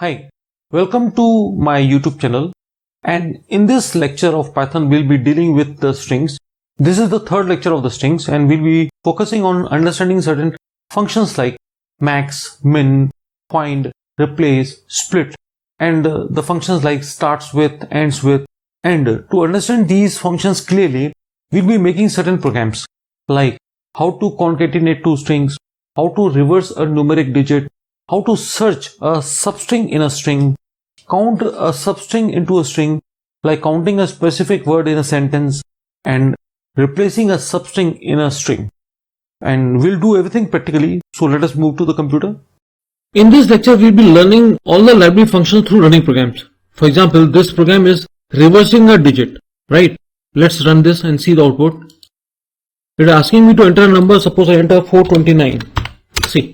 Hi, welcome to my YouTube channel, and in this lecture of Python we'll be dealing with the strings. This is the third lecture of the strings and we'll be focusing on understanding certain functions like max, min, find, replace, split, and the functions like starts with, ends with. And to understand these functions clearly, we'll be making certain programs like how to concatenate two strings, how to reverse a numeric digit, how to search a substring in a string, count a substring into a string, like counting a specific word in a sentence, and replacing a substring in a string. And we'll do everything practically, so let us move to the computer. In this lecture, we'll be learning all the library functions through running programs. For example, this program is reversing a digit, right? Let's run this and see the output. It is asking me to enter a number. Suppose I enter 429. See,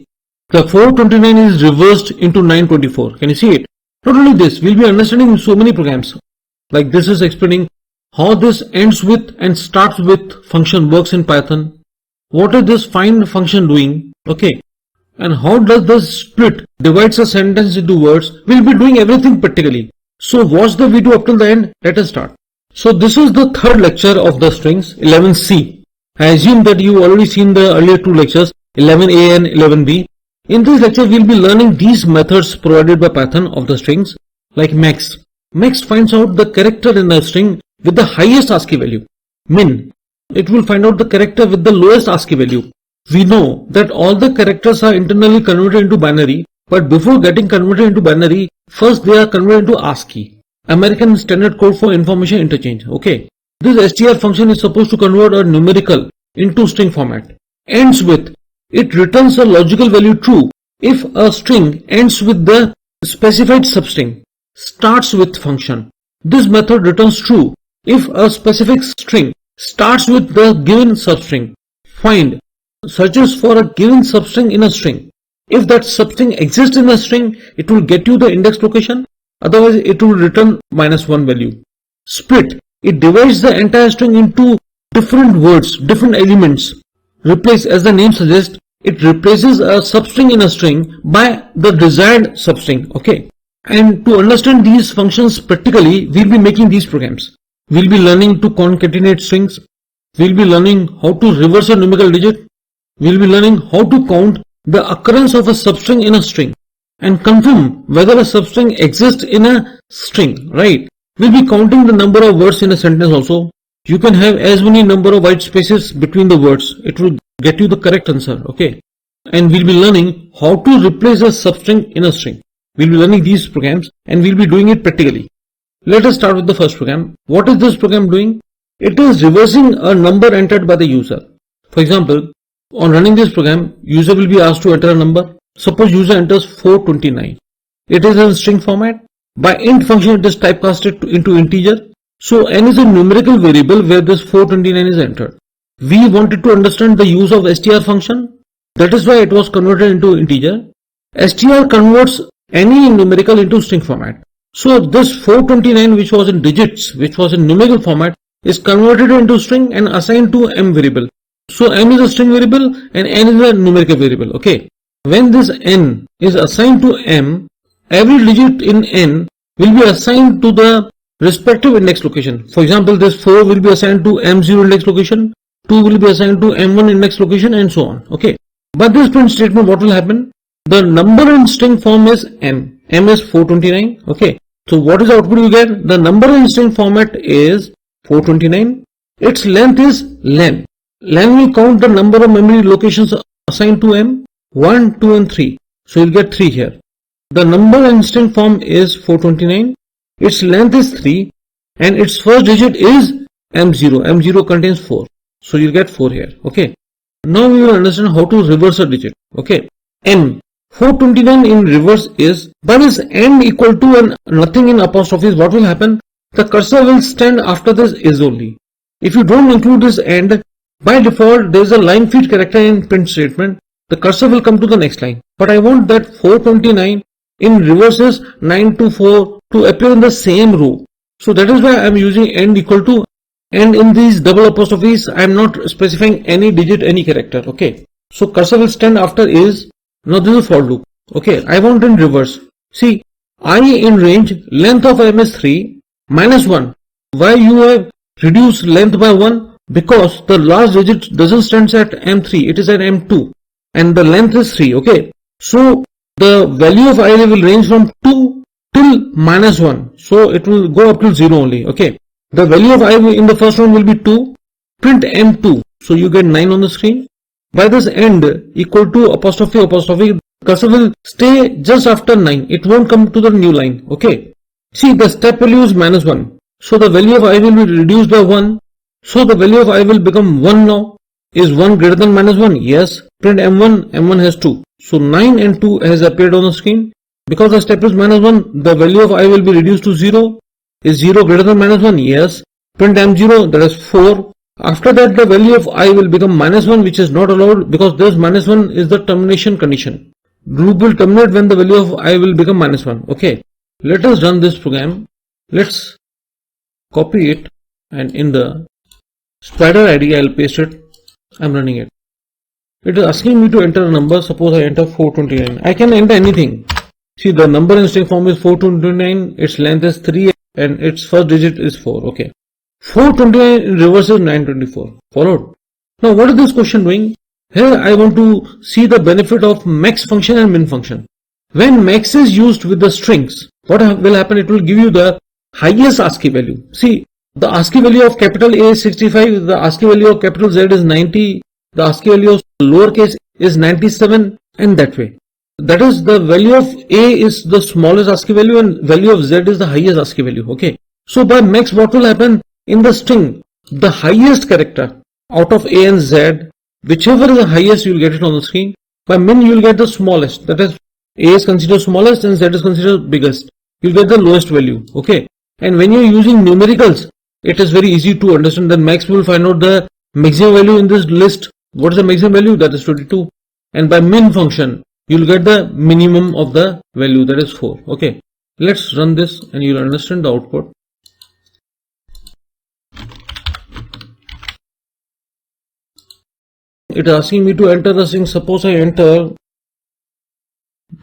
the 429 is reversed into 924. Can you see it? Not only this, we'll be understanding so many programs. Like this is explaining how this ends with and starts with function works in Python. What is this find function doing? Okay. And how does the split divides a sentence into words? We'll be doing everything practically. So watch the video up till the end. Let us start. So this is the third lecture of the strings, 11C. I assume that you already seen the earlier two lectures, 11A and 11B. In this lecture, we'll be learning these methods provided by Python of the strings, like max. Max finds out the character in the string with the highest ASCII value. Min, it will find out the character with the lowest ASCII value. We know that all the characters are internally converted into binary, but before getting converted into binary, first they are converted into ASCII, American Standard Code for Information Interchange. Okay. This str function is supposed to convert a numerical into string format. Ends with, it returns a logical value true if a string ends with the specified substring. Starts with function. This method returns true if a specific string starts with the given substring. Find searches for a given substring in a string. If that substring exists in a string, it will get you the index location. Otherwise, it will return -1 value. Split. It divides the entire string into different words, different elements. Replace, as the name suggests, it replaces a substring in a string by the desired substring. Okay. And to understand these functions practically, we'll be making these programs. We'll be learning to concatenate strings. We'll be learning how to reverse a numerical digit. We'll be learning how to count the occurrence of a substring in a string and confirm whether a substring exists in a string, right? We'll be counting the number of words in a sentence also. You can have as many number of white spaces between the words. It will get you the correct answer, okay? And we'll be learning how to replace a substring in a string. We'll be learning these programs and we'll be doing it practically. Let us start with the first program. What is this program doing? It is reversing a number entered by the user. For example, on running this program, user will be asked to enter a number. Suppose user enters 429. It is in string format. By int function, it is typecasted into integer. So n is a numerical variable where this 429 is entered. We wanted to understand the use of str function. That is why it was converted into integer. Str converts any numerical into string format. So this 429, which was in digits, which was in numerical format, is converted into string and assigned to m variable. So m is a string variable and n is a numerical variable. Okay. When this n is assigned to m, every digit in n will be assigned to the respective index location. For example, this 4 will be assigned to m0 index location, 2 will be assigned to m1 index location, and so on. Okay. But this print statement, what will happen? The number in string form is m. M is 429. Okay. So what is the output you get? The number in string format is 429. Its length is len. Len will count the number of memory locations assigned to m. 1, 2 and 3. So you'll get 3 here. The number in string form is 429. Its length is 3 and its first digit is m0. M0 contains 4. So you'll get 4 here. Okay. Now we will understand how to reverse a digit. Okay. M. 429 in reverse is, but is n equal to and nothing in apostrophes, what will happen? The cursor will stand after this is only. If you don't include this end, by default there is a line feed character in print statement. The cursor will come to the next line. But I want that 429 in reverse is 924 to appear in the same row. So that is why I am using end equal to, and in these double apostrophes I am not specifying any digit, any character. Okay. So cursor will stand after is. Now this is a for loop. Okay. I want in reverse. See, I in range, length of m is 3 minus 1. Why you have reduced length by 1? Because the last digit doesn't stand at m3, it is at m2 and the length is 3. Okay, so the value of I will range from 2 till minus 1, so it will go up to 0 only. Okay, the value of I in the first one will be 2, print m2, so you get 9 on the screen. By this end equal to apostrophe apostrophe, cursor will stay just after 9, it won't come to the new line. Okay, see the step value is minus 1, so the value of I will be reduced by 1, so the value of I will become 1 now. Is 1 greater than minus 1? Yes. Print m1, m1 has 2, so 9 and 2 has appeared on the screen. Because the step is minus 1, the value of I will be reduced to 0. Is 0 greater than minus 1? Yes. Print m0, that is 4. After that the value of I will become minus 1, which is not allowed because this minus 1 is the termination condition. Loop will terminate when the value of I will become minus 1. Okay, let us run this program. Let's copy it and in the spider ID I'll paste it. I'm running it. It is asking me to enter a number. Suppose I enter 429. I can enter anything. See, the number in string form is 429, its length is 3 and its first digit is 4. Okay, 429 in reverse is 924. Followed. Now what is this question doing? Here I want to see the benefit of max function and min function. When max is used with the strings, what will happen? It will give you the highest ASCII value. See, the ASCII value of capital A is 65, the ASCII value of capital Z is 90, the ASCII value of lowercase is 97, and that way. That is, the value of A is the smallest ASCII value and value of Z is the highest ASCII value. Okay, so by max what will happen? In the string, the highest character out of A and Z, whichever is the highest, you will get it on the screen. By min you will get the smallest, that is A is considered smallest and Z is considered biggest. You will get the lowest value. Okay, and when you are using numericals, it is very easy to understand that max will find out the maximum value in this list. What is the maximum value? That is 22. And by min function, you will get the minimum of the value, that is 4. Okay, let's run this and you will understand the output. It is asking me to enter the string. Suppose I enter,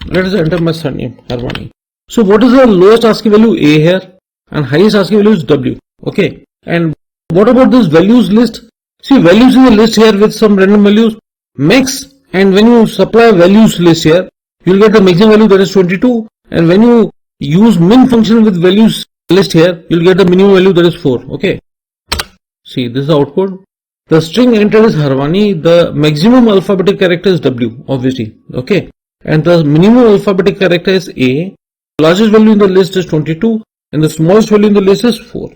let us enter my surname, Harvani. So what is the lowest ASCII value? A here, and highest ASCII value is W. Okay, and what about this values list? See, values in the list here with some random values, max, and when you supply values list here, you will get the maximum value, that is 22, and when you use min function with values list here, you will get the minimum value, that is 4. Okay, see, this is the output. The string entered is Harvani, the maximum alphabetic character is W, obviously. Okay, and the minimum alphabetic character is A, largest value in the list is 22, and the smallest value in the list is 4.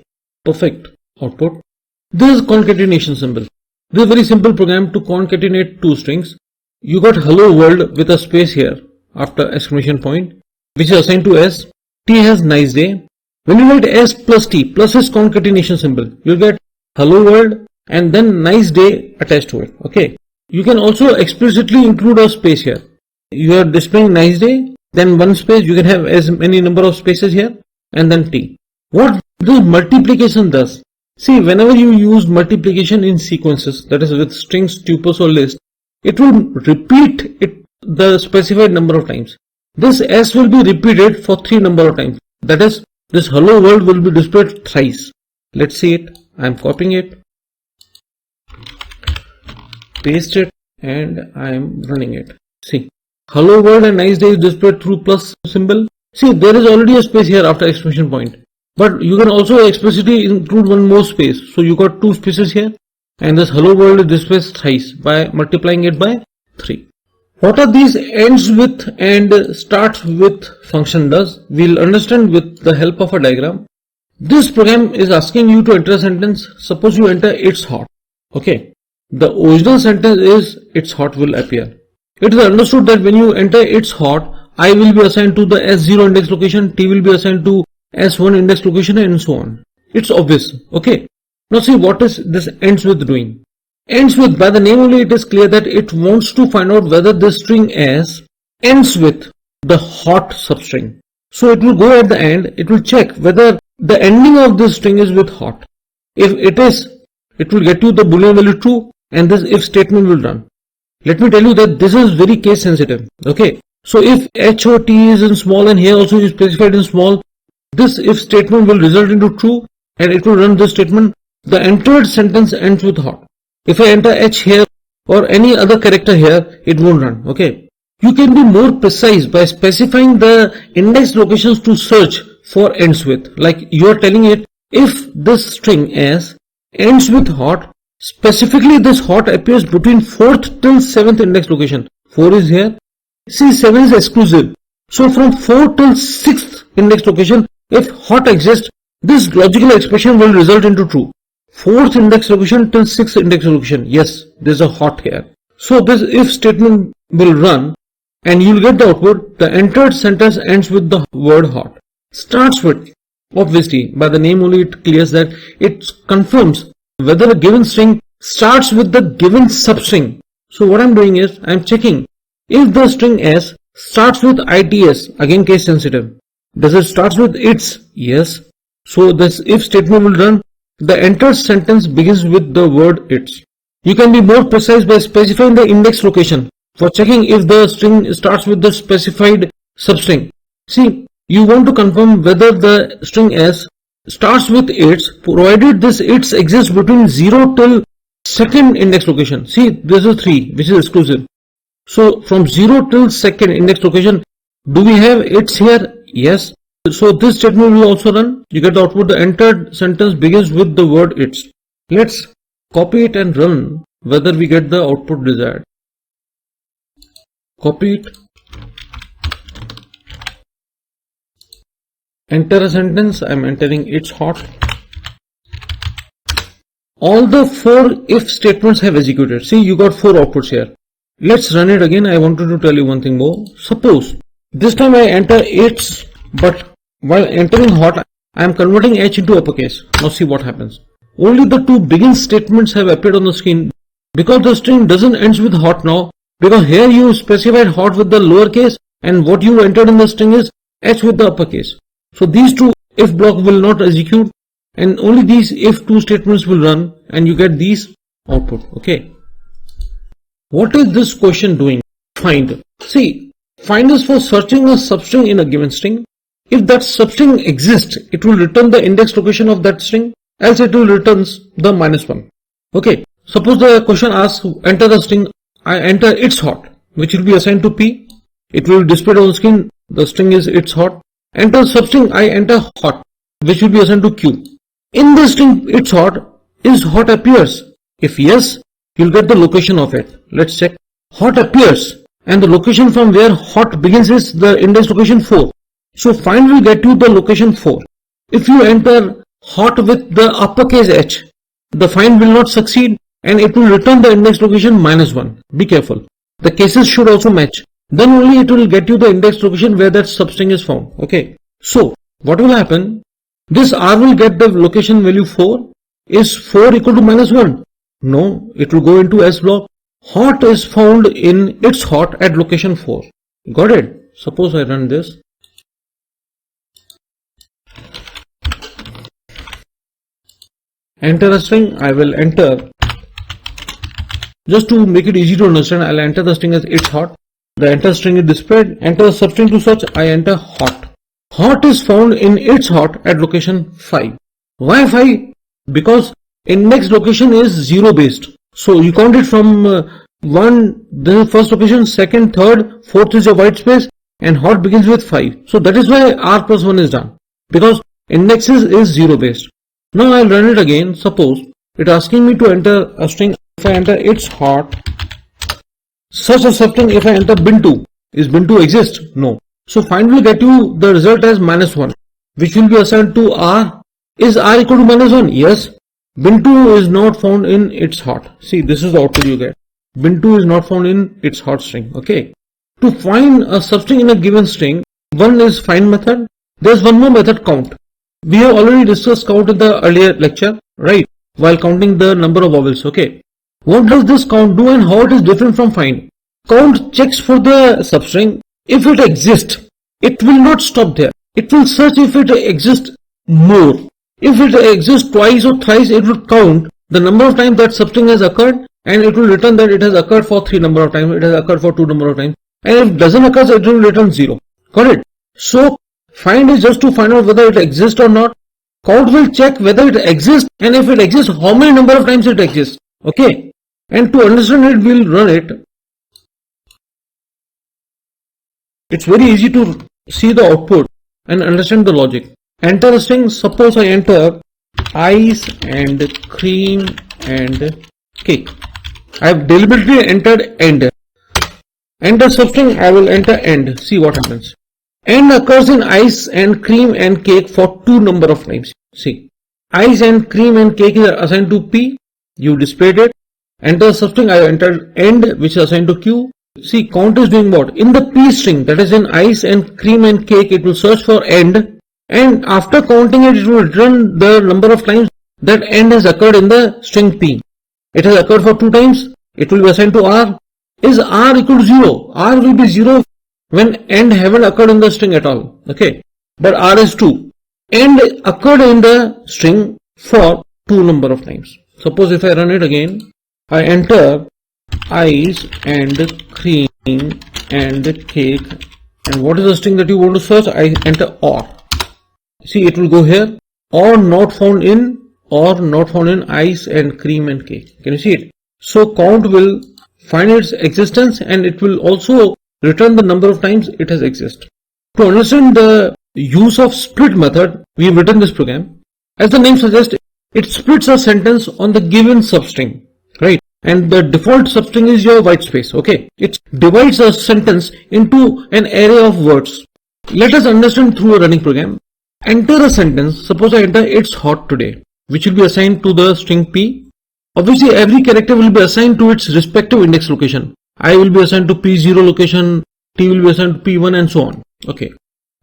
Perfect output. This is concatenation symbol. This is a very simple program to concatenate two strings. You got hello world with a space here after exclamation point, which is assigned to S. T has nice day. When you write S plus T plus its concatenation symbol, you get hello world and then nice day attached to it. Okay, you can also explicitly include a space here. You are displaying nice day, then one space, you can have as many number of spaces here, and then T. What this multiplication does, see, whenever you use multiplication in sequences, that is with strings, tuples or list, it will repeat it the specified number of times. This S will be repeated for 3 number of times. That is, this hello world will be displayed thrice. Let's see it. I am copying it, paste it, and I am running it. See, hello world and nice day is displayed through plus symbol. See, there is already a space here after exclamation point. But you can also explicitly include one more space. So you got 2 spaces here, and this hello world is displayed thrice by multiplying it by 3. What are these ends with and starts with function does? We'll understand with the help of a diagram. This program is asking you to enter a sentence. Suppose you enter it's hot. Okay, the original sentence is it's hot will appear. It is understood that when you enter it's hot, I will be assigned to the S0 index location, T will be assigned to S1 index location, and so on. It's obvious. Okay. Now see, what is this ends with doing? Ends with, by the name only it is clear that it wants to find out whether this string S ends with the hot substring. So it will go at the end, it will check whether the ending of this string is with hot. If it is, it will get you the boolean value true, and this if statement will run. Let me tell you that this is very case sensitive. Okay. So if H or T is in small and here also is specified in small, this if statement will result into true and it will run this statement. The entered sentence ends with hot. If I enter H here or any other character here, it won't run. Okay. You can be more precise by specifying the index locations to search for ends with. Like you are telling it, if this string S ends with hot, specifically this hot appears between 4th till 7th index location. 4 is here. See, 7 is exclusive. So from 4 till 6th index location, if hot exists, this logical expression will result into true. 4th index location till 6th index location. Yes, there's a hot here. So this if statement will run and you'll get the output. The entered sentence ends with the word hot. Starts with, obviously, by the name only it clears that it confirms whether a given string starts with the given substring. So what I'm doing is I'm checking if the string S starts with its, again case sensitive. Does it start with its? Yes. So this if statement will run. The entered sentence begins with the word its. You can be more precise by specifying the index location for checking if the string starts with the specified substring. See, you want to confirm whether the string S starts with its, provided this its exists between 0 till 2nd index location. See, this is 3, which is exclusive. So from 0 till 2nd index location, do we have its here? Yes. So this statement will also run. You get the output. The entered sentence begins with the word its. Let's copy it and run whether we get the output desired. Copy it. Enter a sentence. I'm entering its hot. All the 4 if statements have executed. See, you got 4 outputs here. Let's run it again. I wanted to tell you one thing more. Suppose this time I enter its, but while entering hot, I am converting H into uppercase. Now see what happens. Only the 2 begin statements have appeared on the screen because the string doesn't end with hot now, because here you specified hot with the lowercase and what you entered in the string is H with the uppercase. So these 2 if block will not execute and only these if 2 statements will run and you get these output. Okay. What is this question doing? Find. See, find is for searching a substring in a given string. If that substring exists, it will return the index location of that string, else it will returns the -1. Okay. Suppose the question asks, enter the string, I enter its hot, which will be assigned to P. It will display on the screen, the string is its hot. Enter substring, I enter hot, which will be assigned to Q. In the string its hot, is hot appears? If yes, you'll get the location of it. Let's check. Hot appears, and the location from where hot begins is the index location 4. So find will get you the location 4. If you enter hot with the uppercase H, the find will not succeed and it will return the index location -1. Be careful. The cases should also match. Then only it will get you the index location where that substring is found. Okay. So what will happen? This R will get the location value 4. Is 4 equal to -1? No, it will go into S block. Hot is found in its hot at location 4. Got it? Suppose I run this. Enter a string. I will enter, just to make it easy to understand, I'll enter the string as its hot. The enter string is displayed. Enter a substring to search. I enter hot. Hot is found in its hot at location 5. Why 5? Because index location is 0 based. So you count it from 1, the first location, second, third, fourth is your white space, and hot begins with 5. So that is why R plus 1 is done, because indexes is 0 based. Now I'll run it again. Suppose it asking me to enter a string. If I enter its hot, such a substring, if I enter bin2, is bin2 exist? No. So find will get you the result as -1, which will be assigned to R. Is R equal to -1? Yes. Bin2 is not found in its hot. See, this is the output you get. Bin2 is not found in its hot string. Okay. To find a substring in a given string, one is find method. There's one more method, count. We have already discussed count in the earlier lecture, right? While counting the number of vowels. Okay. What does this count do and how it is different from find? Count checks for the substring. If it exists, it will not stop there. It will search if it exists more. If it exists twice or thrice, it will count the number of times that substring has occurred and it will return that it has occurred for 3 number of times, it has occurred for 2 number of times. and if it doesn't occur, it will return 0. Got it? So find is just to find out whether it exists or not. Count will check whether it exists, and if it exists, how many number of times it exists. Okay, and to understand it, we'll run it. It's very easy to see the output and understand the logic. Enter a string. Suppose I enter ice and cream and cake. I have deliberately entered end. Enter substring, I will enter end. See what happens. End occurs in ice and cream and cake for 2 number of times. See, ice and cream and cake is assigned to P. You displayed it. Enter substring, I entered end, which is assigned to Q. See, count is doing what? In the P string, that is in ice and cream and cake, it will search for end, and after counting it, it will return the number of times that end has occurred in the string P. It has occurred for 2 times. It will be assigned to R. Is R equal to 0? R will be 0 when end haven't occurred in the string at all. Okay, but R is 2. End occurred in the string for 2 number of times. Suppose if I run it again, I enter ice and cream and cake, and what is the string that you want to search? I enter OR. See, it will go here, or not found in ice and cream and cake. Can you see it? So count will find its existence, and it will also return the number of times it has existed. To understand the use of split method, we have written this program. As the name suggests, it splits a sentence on the given substring, right? And the default substring is your white space. Okay, it divides a sentence into an array of words. Let us understand through a running program. Enter a sentence. Suppose I enter it's hot today, which will be assigned to the string P. Obviously, every character will be assigned to its respective index location. I will be assigned to P0 location, T will be assigned to P1, and so on. Okay.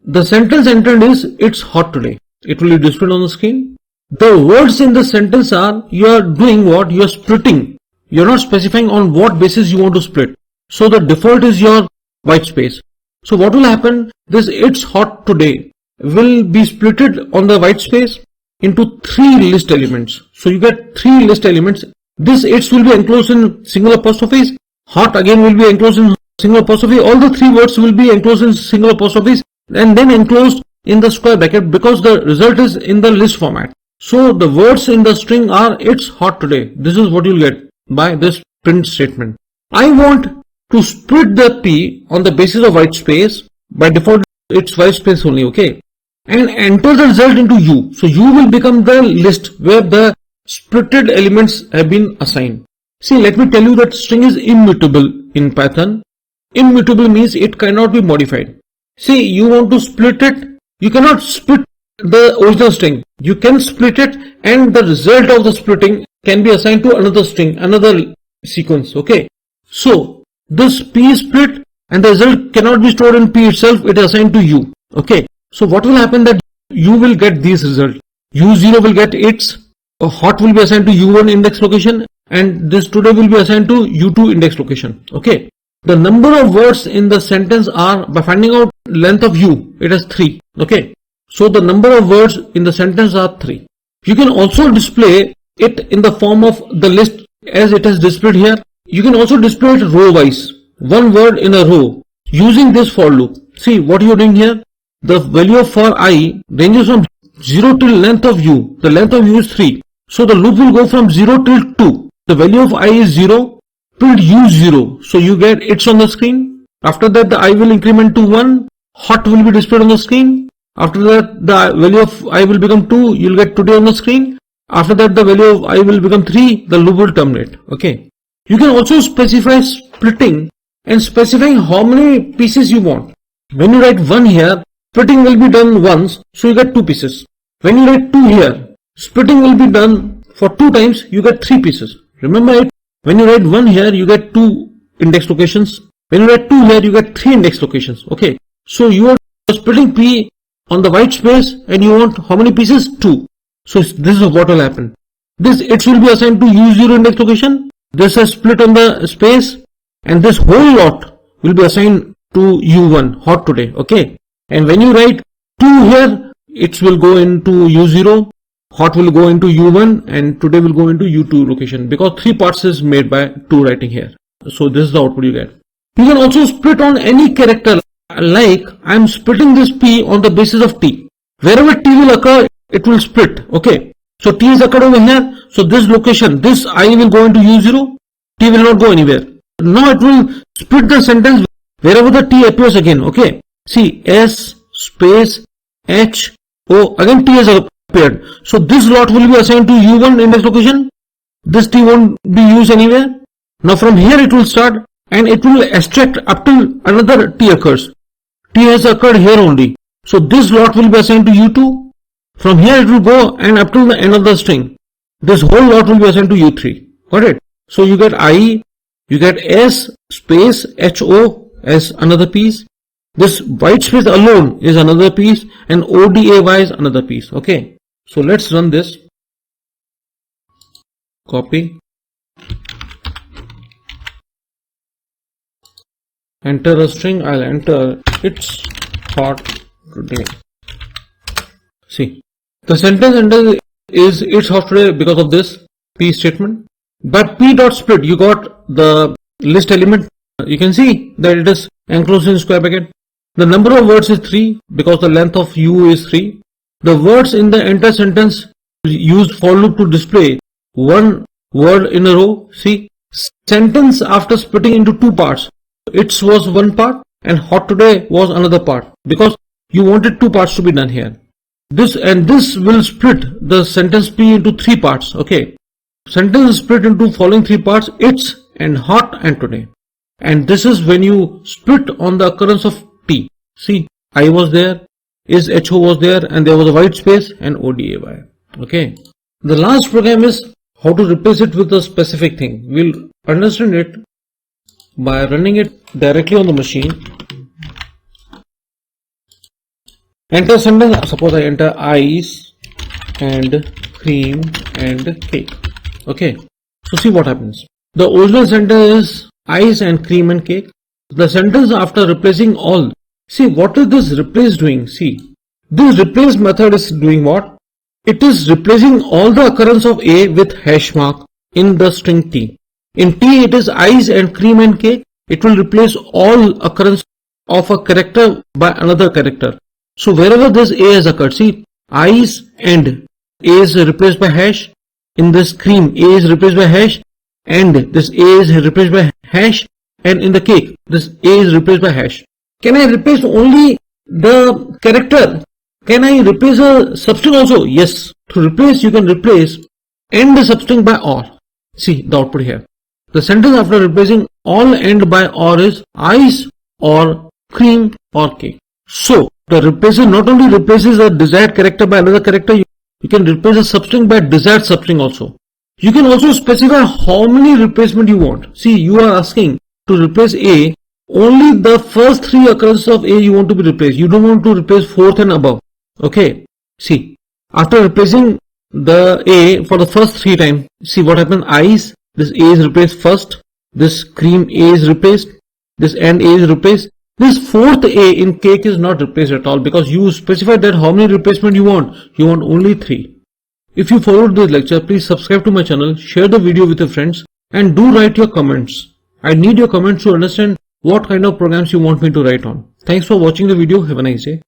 The sentence entered is it's hot today. It will be displayed on the screen. The words in the sentence are, you are doing what? You are splitting. You are not specifying on what basis you want to split. So the default is your white space. So what will happen? This it's hot today will be splitted on the white space into 3 list elements. So you get 3 list elements. This it's will be enclosed in single apostrophes. Hot again will be enclosed in single apostrophe. All the 3 words will be enclosed in single apostrophes and then enclosed in the square bracket, because the result is in the list format. So the words in the string are it's hot today. This is what you'll get by this print statement. I want to split the P on the basis of white space. By default, it's white space only, okay? And enter the result into U. So U will become the list where the splitted elements have been assigned. See, let me tell you that string is immutable in Python. Immutable means it cannot be modified. See, you want to split it. You cannot split the original string. You can split it, and the result of the splitting can be assigned to another string, another sequence. Okay. So this P is split, and the result cannot be stored in P itself. It is assigned to U. Okay. So what will happen that you will get these results. U0 will get its, hot will be assigned to U1 index location, and this today will be assigned to U2 index location. Okay. The number of words in the sentence are, by finding out length of U, it has 3. Okay. So the number of words in the sentence are 3. You can also display it in the form of the list as it is displayed here. You can also display it row wise, one word in a row, using this for loop. See what you are doing here. The value of for I ranges from 0 till length of U. The length of U is 3. So the loop will go from 0 till 2. The value of I is 0 till U0. So you get it's on the screen. After that, the I will increment to 1. Hot will be displayed on the screen. After that, the value of I will become 2. You will get today on the screen. After that, the value of I will become 3. The loop will terminate. Okay. You can also specify splitting and specifying how many pieces you want. When you write 1 here, splitting will be done once, so you get 2 pieces. When you write 2 here, splitting will be done for 2 times, you get 3 pieces. Remember it. When you write 1 here, you get 2 index locations. When you write 2 here, you get 3 index locations. Okay. So you are splitting P on the white space, and you want how many pieces? 2. So this is what will happen. This it will be assigned to U0 index location. This is split on the space, and this whole lot will be assigned to U1, hot today. Okay. And when you write 2 here, it will go into U0, hot will go into U1, and today will go into U2 location, because 3 parts is made by 2 writing here. So this is the output you get. You can also split on any character, like I am splitting this P on the basis of T. Wherever T will occur, it will split. Okay. So T is occurred over here. So this location, this I will go into U0. T will not go anywhere. Now it will split the sentence wherever the T appears again. Okay. See, S space H O, again T has appeared. So this lot will be assigned to U1 index location. This T won't be used anywhere. Now from here it will start and it will extract up till another T occurs. T has occurred here only. So this lot will be assigned to U2. From here it will go and up till the end of the string. This whole lot will be assigned to U3. Got it? So you get I, you get S space HO as another piece. This white space alone is another piece and ODAY is another piece. Okay. So let's run this. Copy. Enter a string. I'll enter it's hot today. See, the sentence is it's hot today because of this P statement. But P dot split, you got the list element. You can see that it is enclosed in square bracket. The number of words is 3 because the length of U is 3. The words in the entire sentence used for loop to display one word in a row. See, sentence after splitting into two parts. It was one part and hot today was another part because you wanted two parts to be done here. This and this will split the sentence P into three parts. Okay. Sentence is split into following three parts, it's and hot and today. And this is when you split on the occurrence of T. See, I was there, is HO was there, and there was a white space and ODAY. Okay. The last program is how to replace it with a specific thing. We'll understand it by running it directly on the machine. Enter sentence. Suppose I enter ice and cream and cake. Okay. So see what happens. The original sentence is ice and cream and cake. The sentence after replacing all. See, what is this replace doing? See, this replace method is doing what? It is replacing all the occurrence of A with hash mark in the string T. In T it is ice and cream and cake. It will replace all occurrence of a character by another character. So wherever this A has occurred, see, ice and A is replaced by hash. In this cream, A is replaced by hash, and this A is replaced by hash, and in the cake, this A is replaced by hash. Can I replace only the character? Can I replace a substring also? Yes. To replace, you can replace end the substring by or. See the output here. The sentence after replacing all end by or is ice or cream or cake. So the replacer not only replaces a desired character by another character, you can replace a substring by desired substring also. You can also specify how many replacement you want. See, you are asking to replace A, only the first three occurrences of A you want to be replaced. You don't want to replace fourth and above. Okay. See, after replacing the A for the first three times, see what happens. Ice, this A is replaced first. This cream A is replaced. This and A is replaced. This fourth A in cake is not replaced at all because you specified that how many replacement you want. You want only 3. If you followed this lecture, please subscribe to my channel, share the video with your friends, and do write your comments. I need your comments to understand what kind of programs you want me to write on. Thanks for watching the video. Have a nice day.